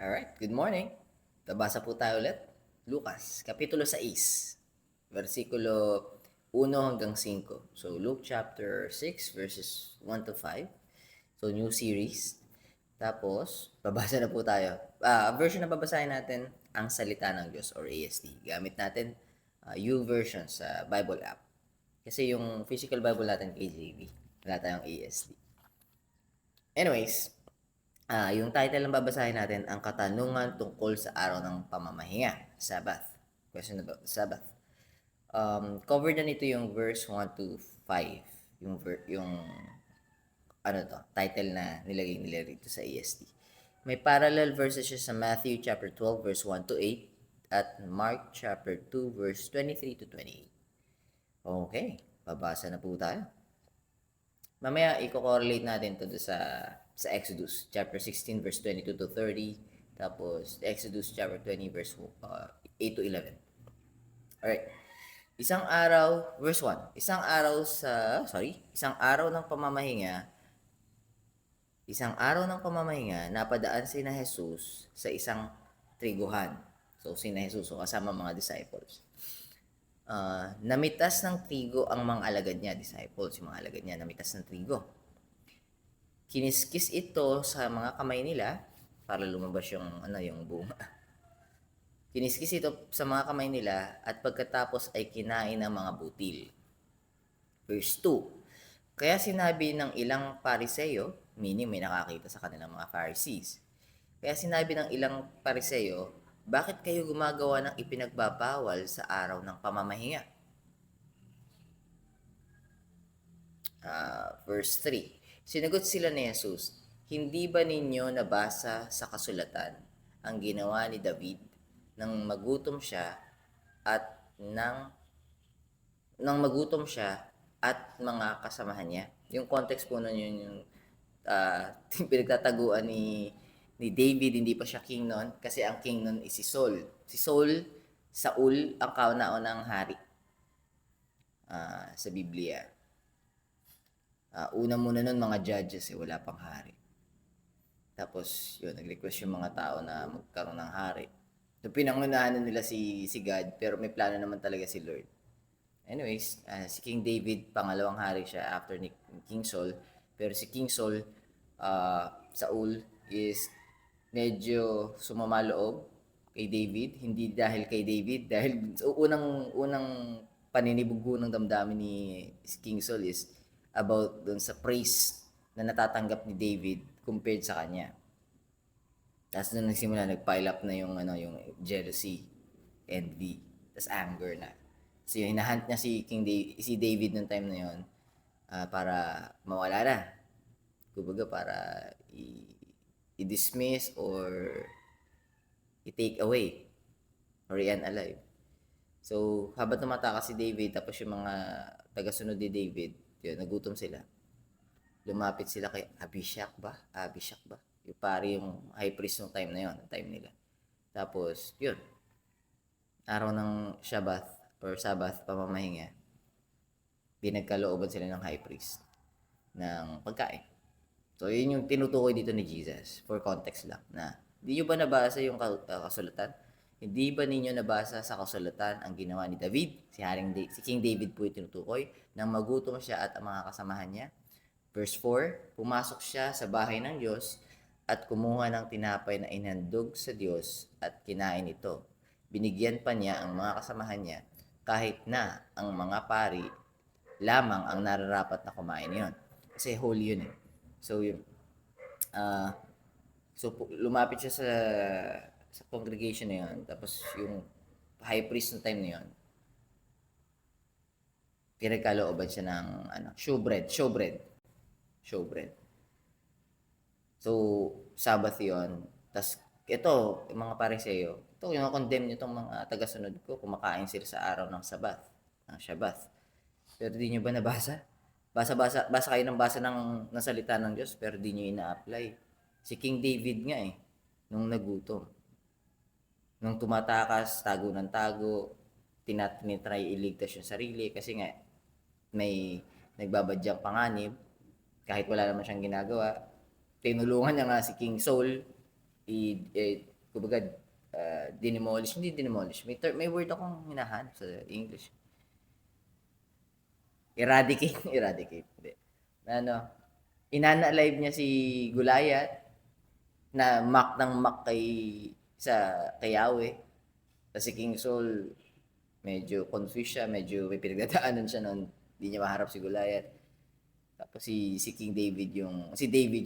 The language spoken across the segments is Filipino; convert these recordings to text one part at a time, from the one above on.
Alright, good morning. Babasa po tayo ulit. Lucas, Kapitulo 6, versikulo 1 hanggang 5. So, Luke chapter 6, verses 1 to 5. So, new series. Tapos, babasa na po tayo. Version na babasahin natin, ang Salita ng Diyos or ASD. Gamit natin YouVersion sa Bible app. Kasi yung physical Bible natin, KJV. Wala tayong ASD. Anyways, yung title ng babasahin natin, ang katanungan tungkol sa araw ng pamamahinga, Sabbath. Question about Sabbath. Covered na nito yung verse 1 to 5. Yung ano to, title na nilagay nila rito sa EST. May parallel verses siya sa Matthew chapter 12 verse 1 to 8 at Mark chapter 2 verse 23 to 28. Okay, babasa na po tayo. Mamaya i-correlate natin to sa Exodus chapter 16 verse 22 to 30, tapos Exodus chapter 20 verse 8 to 11. Alright. Isang araw, verse 1. Isang araw ng pamamahinga, napadaan sina Jesus sa isang triguhan. So, sina Jesus, so kasama mga disciples. Namitas ng trigo ang mga alagad niya, disciples, yung mga alagad niya, namitas ng trigo. Kiniskis ito sa mga kamay nila para lumabas yung bunga. Kiniskis ito sa mga kamay nila at pagkatapos ay kinain ng mga butil. Verse 2. Kaya sinabi ng ilang Pariseo, meaning may nakakita sa kanilang mga Pharisees. Kaya sinabi ng ilang Pariseo, bakit kayo gumagawa ng ipinagbabawal sa araw ng pamamahinga? Verse 3. Sinagot sila ni Jesus, hindi ba ninyo nabasa sa kasulatan ang ginawa ni David nang magutom siya at mga kasamahan niya? Yung context po nun yun yung pinagtataguan ni David, hindi pa siya king noon kasi ang king noon is si Saul. Si Saul ang kauna-unang hari sa Biblia. Una muna nun mga judges, wala pang hari. Tapos yun, nag-request yung mga tao na magkaroon ng hari. So pinangunahan nila si God, pero may plano naman talaga si Lord. Anyways, si King David, pangalawang hari siya after ni King Saul. Pero si King Saul, Saul is medyo sumama loob kay David. Hindi dahil kay David, dahil unang paninibugo ng damdamin ni King Saul is about dun sa praise na natatanggap ni David compared sa kanya. Tapos doon nagsimula, nag-pile up na yung jealousy, envy, tapos anger na. So yung hinahunt niya si David noong time na yun para mawala na. Kumbaga para i-dismiss or i-take away or i-unalive. So habang tumatakas si David, tapos yung mga tagasunod ni David, yun, nagutom sila. Lumapit sila kay Abishak ba? Yung pari yung high priest ng time na yun, time nila. Tapos, yun, araw ng Sabbath, pamamahinga, pinagkalooban sila ng high priest ng pagkain. So, yun yung tinutukoy dito ni Jesus, for context lang, na hindi nyo ba nabasa yung kasulatan? Hindi ba ninyo nabasa sa kasulatan ang ginawa ni David? Si King David po yung tinutukoy, nang magutom siya at ang mga kasamahan niya. Verse 4, pumasok siya sa bahay ng Diyos at kumuha ng tinapay na inhandog sa Diyos at kinain ito. Binigyan pa niya ang mga kasamahan niya kahit na ang mga pari lamang ang nararapat na kumain yon. Kasi holy yun eh. So yun. Lumapit siya sa congregation na yun. Tapos yung high priest na time na yun, pinagkalooban siya ng showbread. So, Sabbath yun. Tapos, ito, yung mga Pariseo, ito, yung condemn nyo itong mga tagasunod ko, kumakain sila sa araw ng Shabbat. Pero di nyo ba nabasa? Basa kayo ng basa ng salita ng Diyos, pero di nyo ina-apply. Si King David nga nung nagutom. Nung tumatakas, tago ng tago, tinitry iligtas yung sarili, kasi nga, may nagbabadyang panganib, kahit wala naman siyang ginagawa, tinulungan niya nga si King Saul kumbaga, dinemolish, hindi dinemolish. May word akong hinahanap sa English. Eradicate, eradicate. Hindi. Ano, inana-alive niya si Goliath na mock ng mock kay Yahweh. Kasi King Saul, medyo confused siya, medyo may pinagdadaanan siya noon, hindi niya maharap si Goliath. Tapos si David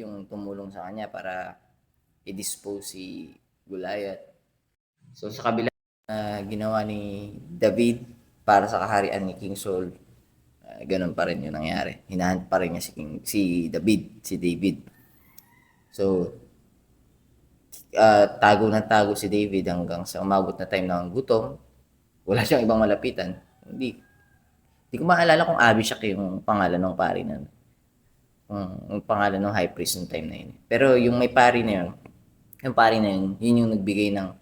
yung tumulong sa kanya para i-dispose si Goliath. So sa kabila ginawa ni David para sa kaharian ni King Saul, ganun pa rin yung nangyari. Hinahunt pa rin niya si David. So tago si David hanggang sa umabot na time ng gutom. Wala siyang ibang malapitan. Hindi ko maalala kung Abishak yung pangalan ng pari na yung pangalan ng high priest ng time na yun. Pero yung may pari na yun, yun yung nagbigay ng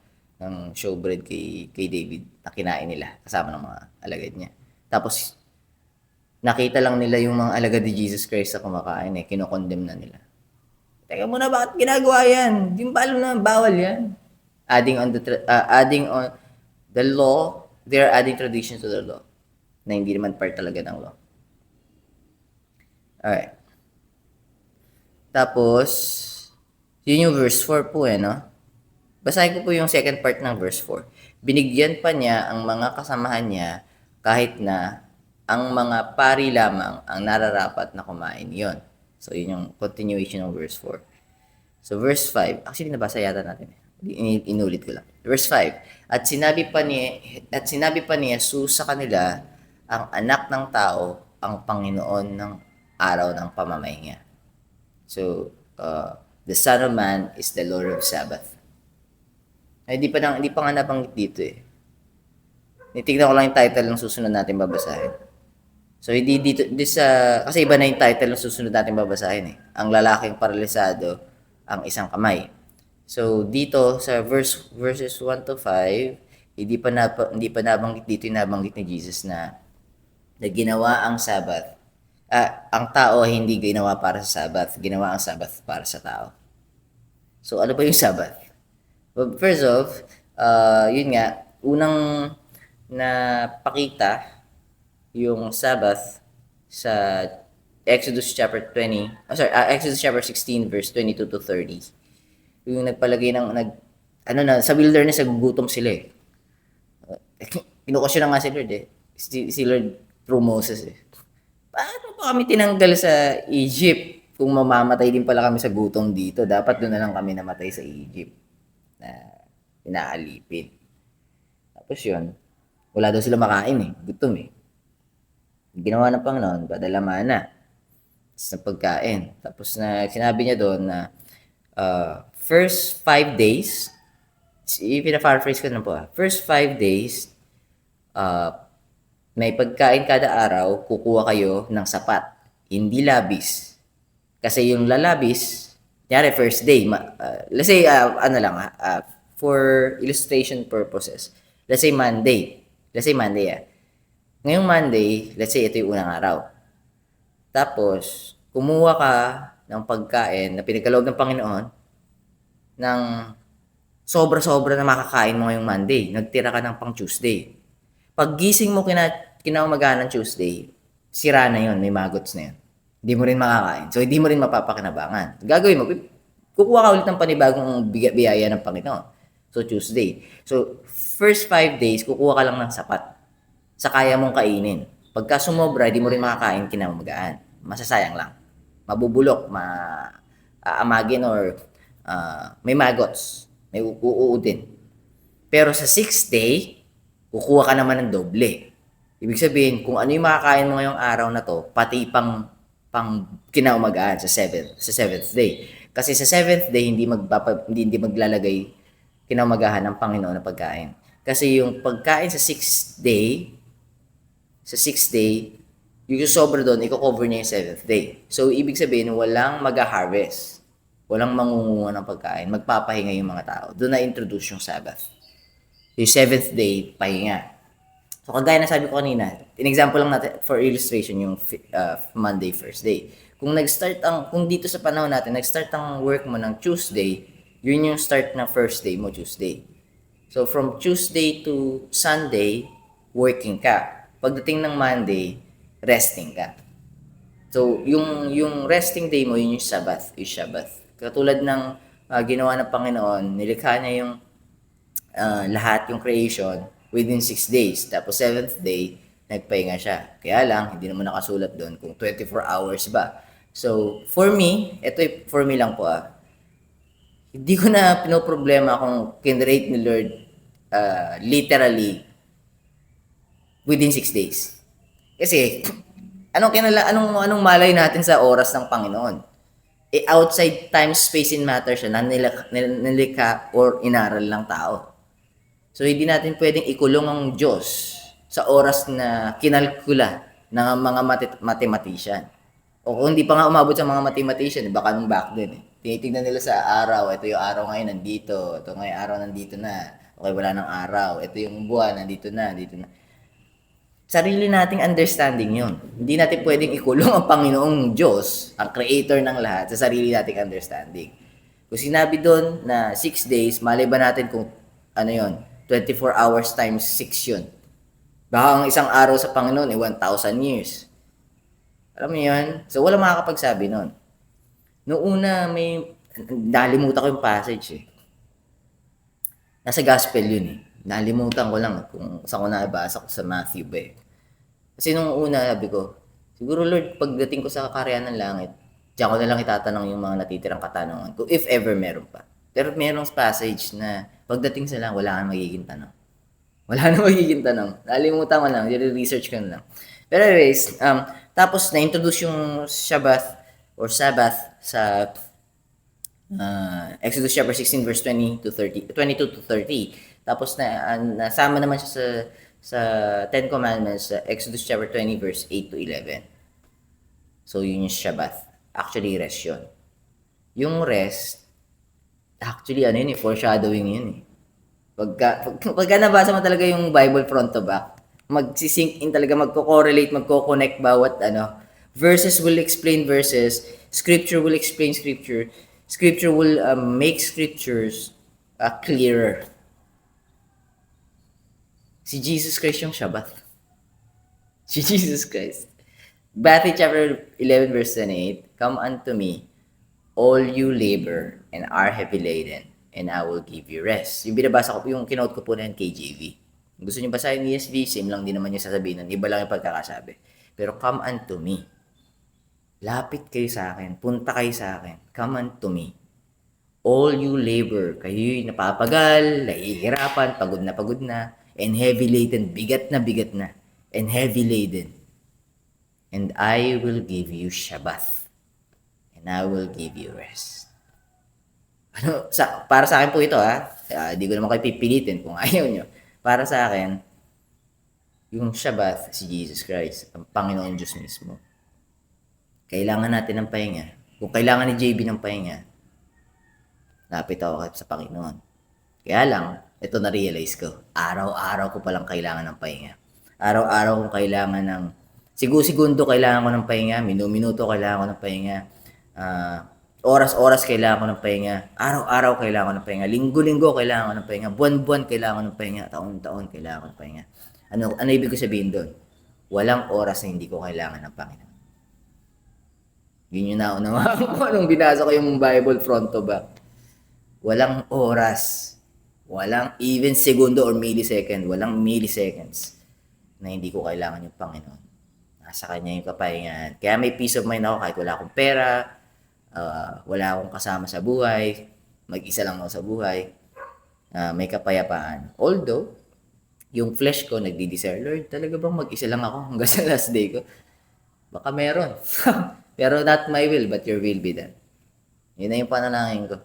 showbread kay David na kinain nila kasama ng mga alagad niya. Tapos, nakita lang nila yung mga alagad ni Jesus Christ na kumakain kinokondemn na nila. Teka muna, bakit ginagawa yan? Yung palo na, bawal yan. Adding on the law, they are adding traditions to the law na hindi naman part talaga ng law. Alright. Tapos, yun yung verse 4 po no? Basahin ko po yung second part ng verse 4. Binigyan pa niya ang mga kasamahan niya kahit na ang mga pari lamang ang nararapat na kumain yon. So, yun yung continuation ng verse 4. So, verse 5. Actually, nabasa yata natin. Inulit ko lang. Verse 5. At sinabi pa ni Jesus sa kanila, ang anak ng tao ang Panginoon ng araw ng pamamahinga. So, the Son of Man is the Lord of Sabbath. Ay, hindi pa nga nabanggit dito Nitignan ko lang yung title ng susunod natin babasahin. So, hindi dito, kasi iba na yung title ng susunod natin babasahin Ang lalaking paralisado, ang isang kamay. So, dito sa verses 1 to 5, hindi pa nabanggit dito yung nabanggit ni Jesus na ginawa ang Sabbath. Ang tao ay hindi ginawa para sa Sabbath, ginawa ang Sabbath para sa tao. So, ano ba yung Sabbath? Well, first off, yun nga, unang napakita yung Sabbath sa Exodus chapter 16 verse 22 to 30. Yung nagpalagay sa wilderness nagugutom sila Kinukasyon na nga si Lord Si Lord through Moses Paano pa kami tinanggal sa Egypt kung mamamatay din pala kami sa gutom dito? Dapat doon na lang kami namatay sa Egypt na inaalipin. Tapos yun, wala daw sila makain gutom Ginawa ng Panginoon, padala mana sa pagkain. Tapos sinabi niya doon na first 5 days, pina-paraphrase ko na po first 5 days, may pagkain kada araw, kukuha kayo ng sapat, hindi labis. Kasi yung lalabis, kunyari first day, let's say, for illustration purposes, let's say Monday Ngayong Monday, let's say ito yung unang araw. Tapos, kumuha ka ng pagkain na pinagkaloob ng Panginoon ng sobra-sobra na makakain mo ngayong Monday. Nagtira ka ng pang Tuesday. Pag gising mo kinaumagahan ng Tuesday, sira na yon, may maggots na yun. Hindi mo rin makakain. So, hindi mo rin mapapakinabangan. Gagawin mo, kukuha ka ulit ng panibagong biyaya ng Panginoon. So, Tuesday. So, first 5 days, kukuha ka lang ng sapat sa kaya mong kainin. Pagka sumobra, di mo rin makakain kinaumagahan. Masasayang lang. Mabubulok, aamagin or may maggots. May uuudin. Pero sa 6th day, kukuha ka naman ng doble. Ibig sabihin, kung ano yung makakain mo ngayong araw na to, pati pang kinaumagahan sa 7th day. Kasi sa 7th day, hindi maglalagay kinaumagahan ng Panginoon na pagkain. Kasi yung pagkain sa 6th day, yung sobra doon, i-cover niya yung 7th day. So, ibig sabihin, walang mag-harvest. Walang mangunguha ng pagkain. Magpapahinga yung mga tao. Doon na-introduce yung Sabbath. Yung 7th day, pahinga. So, kagaya na sabi ko kanina, in-example lang natin for illustration yung Monday, first day. Kung dito sa panahon natin, nag-start ang work mo ng Tuesday, Yun yung start ng first day mo, Tuesday. So, from Tuesday to Sunday, working ka. Pagdating ng Monday, resting ka. So, yung resting day mo, yun yung Sabbath, yung Shabbath. Katulad ng ginawa ng Panginoon, nilikha niya yung lahat, yung creation, within 6 days. Tapos 7th day, nagpahinga siya. Kaya lang, hindi naman nakasulat doon kung 24 hours ba. So, for me, ito for me lang po hindi ko na pinoproblema kung kinrate ni Lord literally within 6 days. Kasi, anong malay natin sa oras ng Panginoon? Outside time, space, and matter siya na nilikha or inaral ng tao. So, hindi natin pwedeng ikulong ang Diyos sa oras na kinalkula ng mga mathematician. O kung hindi pa nga umabot sa mga mathematician, baka nung back then tinitignan nila sa araw, ito yung araw ngayon nandito, ito ngayon araw nandito na, okay wala ng araw, ito yung buwan nandito na, dito na. Sarili nating understanding yun. Hindi natin pwedeng ikulong ang Panginoong Diyos, ang creator ng lahat, sa sarili nating understanding. Kung sinabi doon na 6 days, malay ba natin kung ano yun, 24 hours times 6 yun. Baka ang isang araw sa Panginoon 1,000 years. Alam mo yun? So, wala makakapagsabi nun. Noong una, nalimutan ko yung passage eh. Nasa gospel yun eh. Nalimutan ko lang kung saan ko nabasa ko sa Matthew ba eh. Kasi nung una, sabi ko, siguro Lord, pagdating ko sa kakarian ng langit, diyan ko na lang itatanong yung mga natitirang katanungan ko, if ever meron pa. Pero merong passage na pagdating sa lang, wala kang magiging tanong. Wala na magiging tanong. Nalimutan ko lang, research ko na lang. Pero anyways, tapos na-introduce yung Sabbath or Sabbath sa Exodus chapter 16 verse 20 to 30, 22 to 30. Tapos nasama naman siya sa Ten Commandments sa Exodus chapter 20 verse 8 to 11. So yun yung Sabbath. Actually rest yun. Yung rest, actually ano yun foreshadowing yun eh. Pagka nabasa mo talaga yung Bible front to back, magsisync in talaga, magko-correlate, magko-connect bawat verses will explain verses, scripture will explain scripture, scripture will make scriptures clearer. Si Jesus Christ yung Shabbat. Si Jesus Christ. Matthew chapter 11 verse 28, come unto me, all you labor and are heavy laden, and I will give you rest. Yung binabasa ko, yung kinote ko po na yung KJV. Gusto niyo basahin yung ESV, same lang din naman yung sasabihin nun. Iba lang yung pagkakasabi. Pero come unto me. Lapit kayo sa akin. Punta kayo sa akin. Come unto me. All you labor, kayo'y napapagal, nahihirapan, pagod na, and heavy laden, bigat na, and heavy laden. And I will give you Shabbath. And I will give you rest. Para sa akin po ito hindi ko naman kayo pipilitin kung ayaw nyo. Para sa akin, yung Shabbat, si Jesus Christ, ang Panginoon Diyos mismo. Kailangan natin ng pahinga. Kung kailangan ni JB ng pahinga, lapit ako sa Panginoon. Kaya lang, ito na-realize ko, araw-araw ko palang kailangan ng pahinga. Araw-araw kong kailangan ng, segundo kailangan ko ng pahinga, minuto kailangan ko ng pahinga, oras-oras kailangan ko ng pahinga, araw-araw kailangan ko ng pahinga, linggo-linggo kailangan ko ng pahinga, buwan-buwan kailangan ko ng pahinga, taon-taon kailangan ko ng pahinga. Ano ibig ko sabihin doon? Walang oras na hindi ko kailangan ng Panginoon. Yun yung naunawaan ko nung binasa ko yung Bible front to back. Walang oras, walang even segundo or millisecond, walang milliseconds na hindi ko kailangan yung Panginoon. Nasa Kanya yung kapahingahan. Kaya may peace of mind ako kahit wala akong pera, wala akong kasama sa buhay, mag-isa lang ako sa buhay, may kapayapaan. Although, yung flesh ko nagdi-desire, Lord, talaga bang mag-isa lang ako hanggang sa last day ko? Baka meron. Pero not my will, but your will be done. Yun na yung panalangin ko.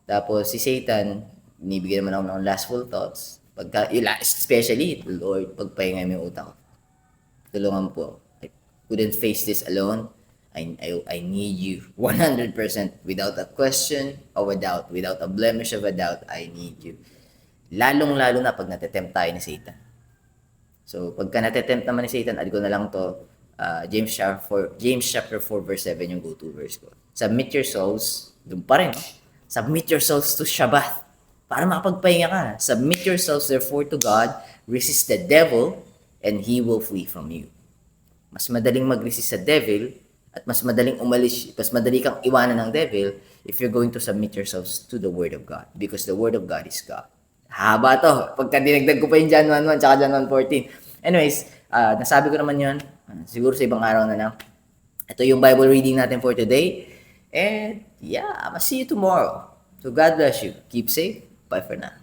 Tapos si Satan, binibigyan naman ako ng lustful thoughts. Especially, Lord, pagpahinga mo yung utak ko. Tulungan po. I couldn't face this alone. I need you 100% without a question or without a blemish of a doubt. I need you. Lalong-lalo na pag natetempt tayo ni Satan. So, pagka natetempt naman ni Satan, add ko na lang to, James chapter 4 verse 7 yung go-to verse ko. Submit your souls, doon pa rin. Submit yourselves to Shabbat para makapagpahinga ka. Submit yourselves therefore to God, resist the devil, and he will flee from you. Mas madaling mag-resist sa devil at mas madaling mas madali kang iwanan ng devil if you're going to submit yourselves to the Word of God. Because the Word of God is God. Haba to. Pagka dinagdag ko pa yung John 1:1 tsaka John 1:14. Anyways, nasabi ko naman yun. Siguro sa ibang araw na lang. Ito yung Bible reading natin for today. And yeah, I'll see you tomorrow. So God bless you. Keep safe. Bye for now.